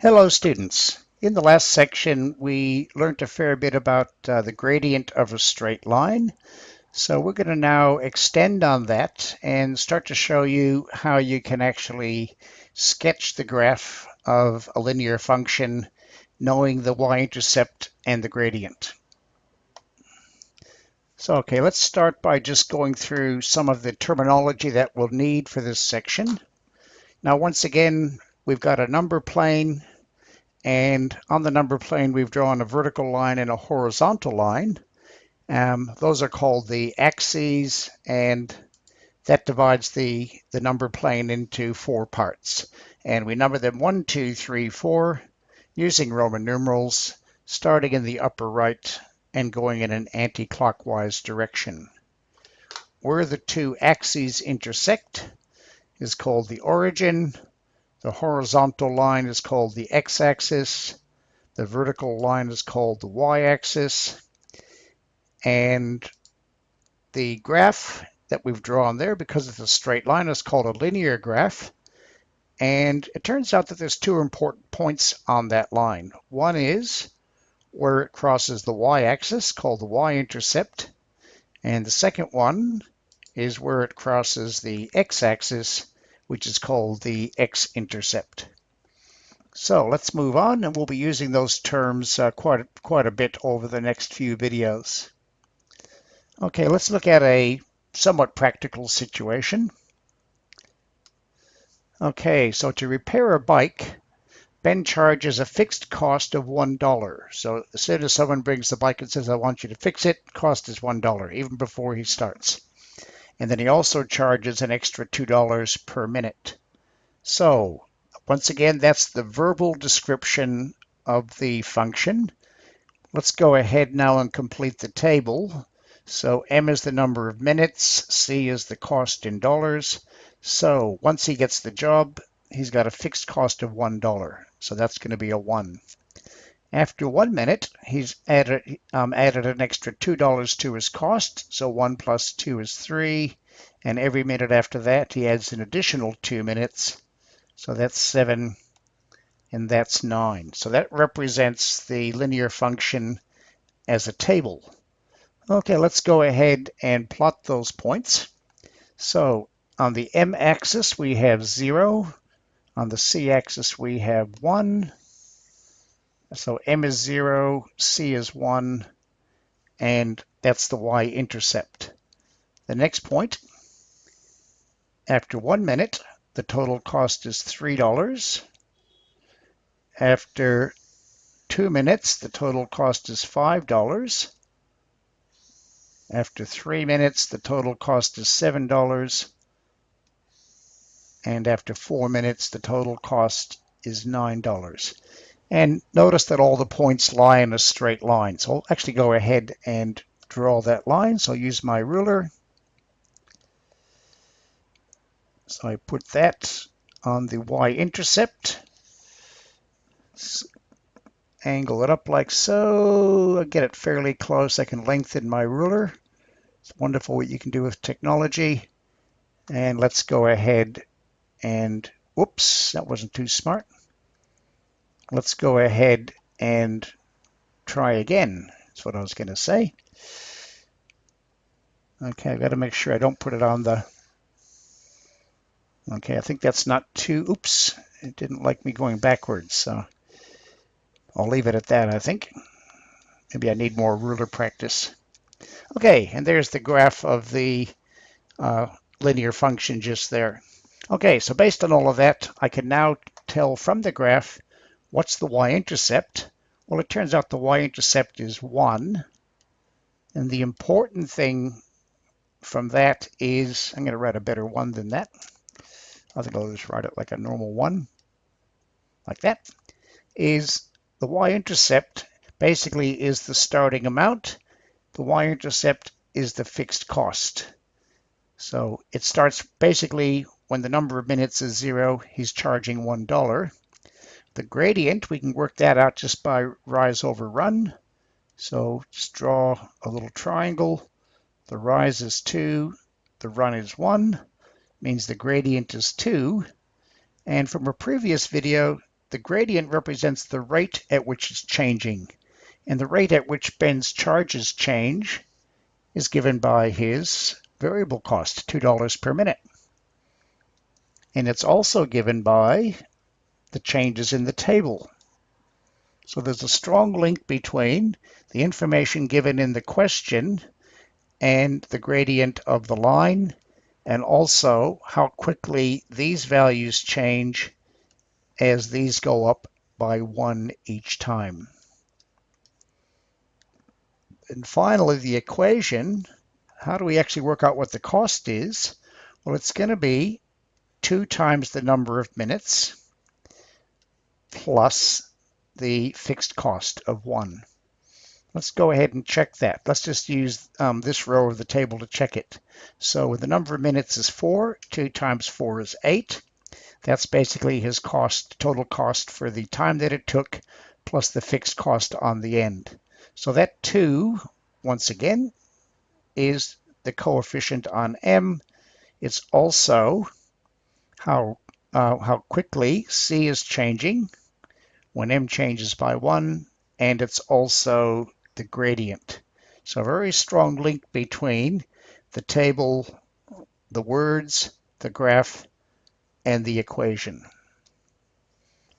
Hello students. In the last section we learned a fair bit about the gradient of a straight line. So we're going to now extend on that and start to show you how you can actually sketch the graph of a linear function knowing the y-intercept and the gradient. So okay, let's start by just going through some of the terminology that we'll need for this section. Now once again, we've got a number plane. And on the number plane, we've drawn a vertical line and a horizontal line. Those are called the axes, and that divides the number plane into four parts. And we number them 1, 2, 3, 4 using Roman numerals, starting in the upper right and going in an anti-clockwise direction. Where the two axes intersect is called the origin. The horizontal line is called the x-axis. The vertical line is called the y-axis. And the graph that we've drawn there, because it's a straight line, is called a linear graph. And it turns out that there's two important points on that line. One is where it crosses the y-axis, called the y-intercept. And the second one is where it crosses the x-axis, which is called the x-intercept. So let's move on, and we'll be using those terms quite a bit over the next few videos. Okay, let's look at a somewhat practical situation. Okay, so to repair a bike, Ben charges a fixed cost of $1. So as soon as someone brings the bike and says, I want you to fix it, cost is $1, even before he starts. And then he also charges an extra $2 per minute. So once again, that's the verbal description of the function. Let's go ahead now and complete the table. So M is the number of minutes, C is the cost in dollars. So once he gets the job, he's got a fixed cost of $1. So that's going to be a 1. After 1 minute, he's added an extra $2 to his cost. So 1 plus 2 is 3. And every minute after that, he adds an additional 2 minutes. So that's 7, and that's 9. So that represents the linear function as a table. Okay, let's go ahead and plot those points. So on the m-axis, we have 0. On the c-axis, we have 1. So m is 0, c is 1, and that's the y-intercept. The next point, after 1 minute, the total cost is $3. After 2 minutes, the total cost is $5. After 3 minutes, the total cost is $7. And after 4 minutes, the total cost is $9. And notice that all the points lie in a straight line. So I'll actually go ahead and draw that line. So I'll use my ruler. So I put that on the y-intercept. Angle it up like so. I get it fairly close. I can lengthen my ruler. It's wonderful what you can do with technology. And let's go ahead and, whoops, that wasn't too smart. Let's go ahead and try again. That's what I was going to say. Okay, I've got to make sure I don't put it on the... Okay, I think that's not too... Oops, it didn't like me going backwards, so I'll leave it at that, I think. Maybe I need more ruler practice. Okay, and there's the graph of the linear function just there. Okay, so based on all of that, I can now tell from the graph what's the y-intercept. Well, it turns out the y-intercept is 1. And the important thing from that is, I'm going to write a better 1 than that. I think I'll just write it like a normal 1, like that, is the y-intercept basically is the starting amount. The y-intercept is the fixed cost. So it starts basically when the number of minutes is 0, he's charging $1. The gradient, we can work that out just by rise over run. So just draw a little triangle. The rise is 2, the run is 1, means the gradient is 2. And from a previous video, the gradient represents the rate at which it's changing. And the rate at which Ben's charges change is given by his variable cost, $2 per minute. And it's also given by the changes in the table. So there's a strong link between the information given in the question and the gradient of the line, and also how quickly these values change as these go up by 1 each time. And finally, the equation, how do we actually work out what the cost is? Well, it's going to be 2 times the number of minutes plus the fixed cost of 1. Let's go ahead and check that. Let's just use this row of the table to check it. So the number of minutes is 4. 2 times 4 is 8. That's basically his cost, total cost for the time that it took, plus the fixed cost on the end. So that 2, once again, is the coefficient on M. It's also how quickly C is changing when M changes by 1, and it's also the gradient. So a very strong link between the table, the words, the graph, and the equation.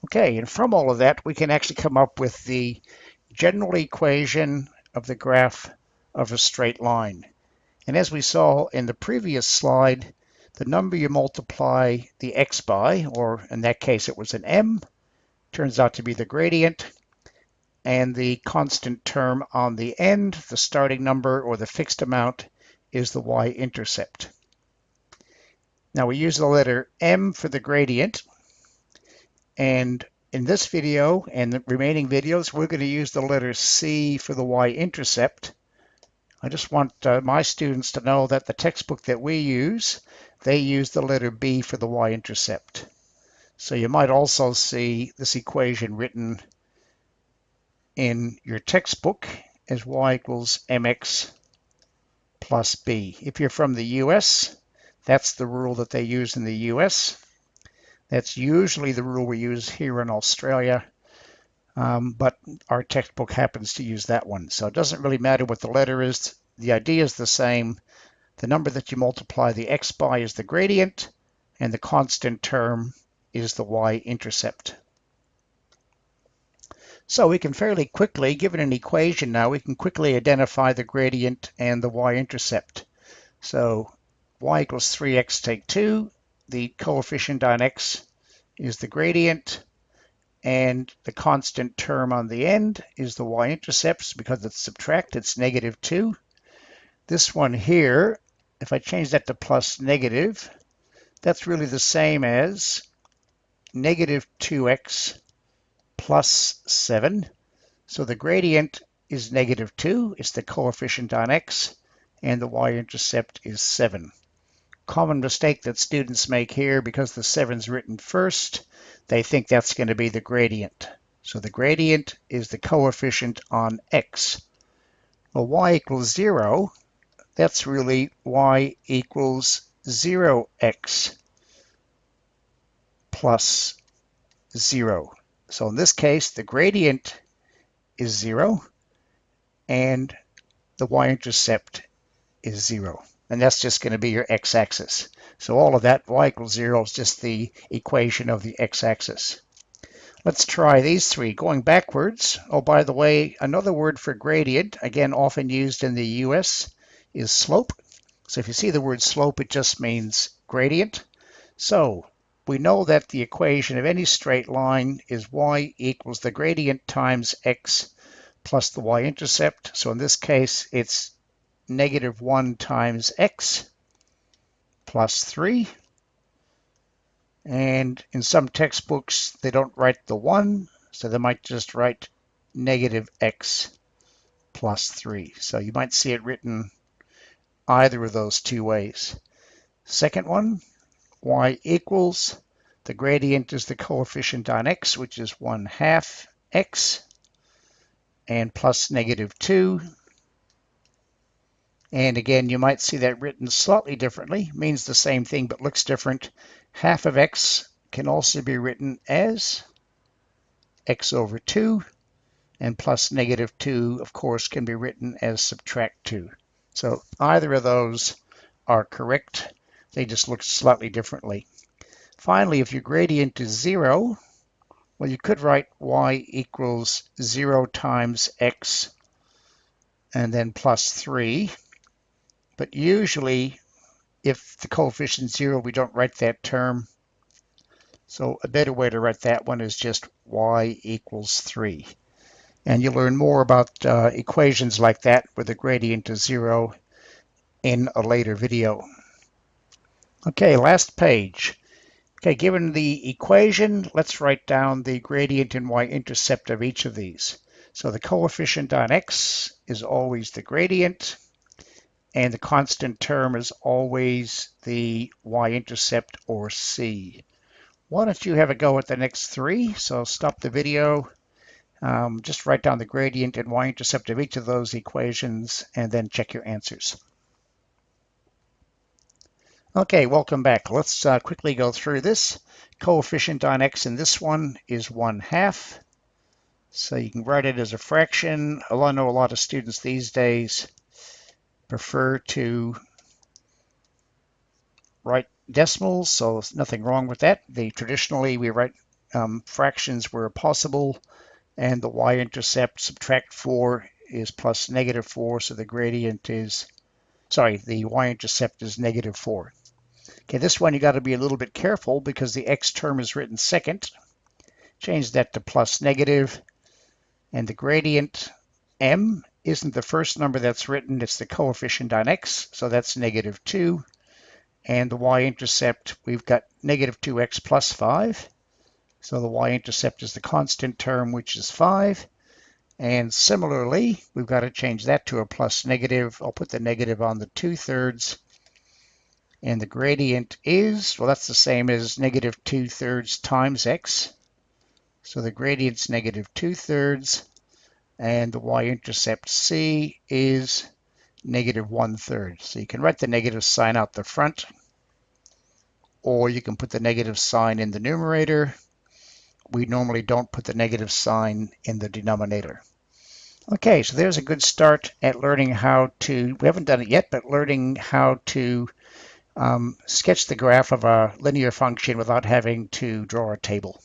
Okay, and from all of that, we can actually come up with the general equation of the graph of a straight line. And as we saw in the previous slide, the number you multiply the x by, or in that case it was an m, turns out to be the gradient, and the constant term on the end, the starting number or the fixed amount, is the y-intercept. Now we use the letter m for the gradient, and in this video and the remaining videos, we're going to use the letter c for the y-intercept. I just want my students to know that the textbook that we use, they use the letter b for the y-intercept. So you might also see this equation written in your textbook as y equals mx plus b. If you're from the US, that's the rule that they use in the US. That's usually the rule we use here in Australia, but our textbook happens to use that one. So it doesn't really matter what the letter is. The idea is the same. The number that you multiply the x by is the gradient, and the constant term is the y-intercept. So we can fairly quickly, given an equation now, we can quickly identify the gradient and the y-intercept. So y equals 3x take 2. The coefficient on x is the gradient, and the constant term on the end is the y-intercept. Because it's subtract, it's negative 2. This one here, if I change that to plus negative, that's really the same as negative 2x plus 7. So the gradient is negative 2. It's the coefficient on x, and the y-intercept is 7. Common mistake that students make here, because the 7's written first, they think that's going to be the gradient. So the gradient is the coefficient on x. Well, y equals 0, that's really y equals 0x plus 0. So in this case, the gradient is 0, and the y-intercept is 0. And that's just going to be your x-axis. So all of that, y equals 0, is just the equation of the x-axis. Let's try these three. Going backwards, oh, by the way, another word for gradient, again, often used in the US, is slope. So if you see the word slope, it just means gradient. So we know that the equation of any straight line is y equals the gradient times x plus the y-intercept. So in this case, it's negative 1 times x plus 3. And in some textbooks, they don't write the 1, so they might just write negative x plus 3. So you might see it written either of those two ways. Second one, y equals, the gradient is the coefficient on x, which is 1/2 x, and plus negative 2. And again, you might see that written slightly differently, means the same thing but looks different. Half of x can also be written as x over 2, and plus negative 2, of course, can be written as subtract 2. So either of those are correct. They just look slightly differently. Finally, if your gradient is 0, well, you could write y equals 0 times x and then plus 3. But usually, if the coefficient is 0, we don't write that term. So a better way to write that one is just y equals 3. And you'll learn more about equations like that with a gradient of 0 in a later video. Okay, last page. Okay, given the equation, let's write down the gradient and y-intercept of each of these. So the coefficient on x is always the gradient, and the constant term is always the y-intercept, or c. Why don't you have a go at the next three? So stop the video, just write down the gradient and y-intercept of each of those equations, and then check your answers. Okay, welcome back. Let's quickly go through this. Coefficient on x in this one is 1/2. So you can write it as a fraction. Although I know a lot of students these days prefer to write decimals, so there's nothing wrong with that. Traditionally, we write fractions where possible, and the y-intercept, subtract 4, is plus negative 4, so the gradient is, the y-intercept is negative 4. Okay, this one you got to be a little bit careful because the x term is written second. Change that to plus negative, and the gradient m isn't the first number that's written, it's the coefficient on x, so that's negative 2. And the y-intercept, we've got negative 2x plus 5. So the y-intercept is the constant term, which is 5. And similarly, we've got to change that to a plus negative. I'll put the negative on the 2/3. And the gradient is, well, that's the same as negative 2/3 times x. So the gradient's negative 2/3. And the y-intercept c is negative 1/3. So you can write the negative sign out the front, or you can put the negative sign in the numerator. We normally don't put the negative sign in the denominator. Okay, so there's a good start at learning how to, we haven't done it yet, but learning how to sketch the graph of a linear function without having to draw a table.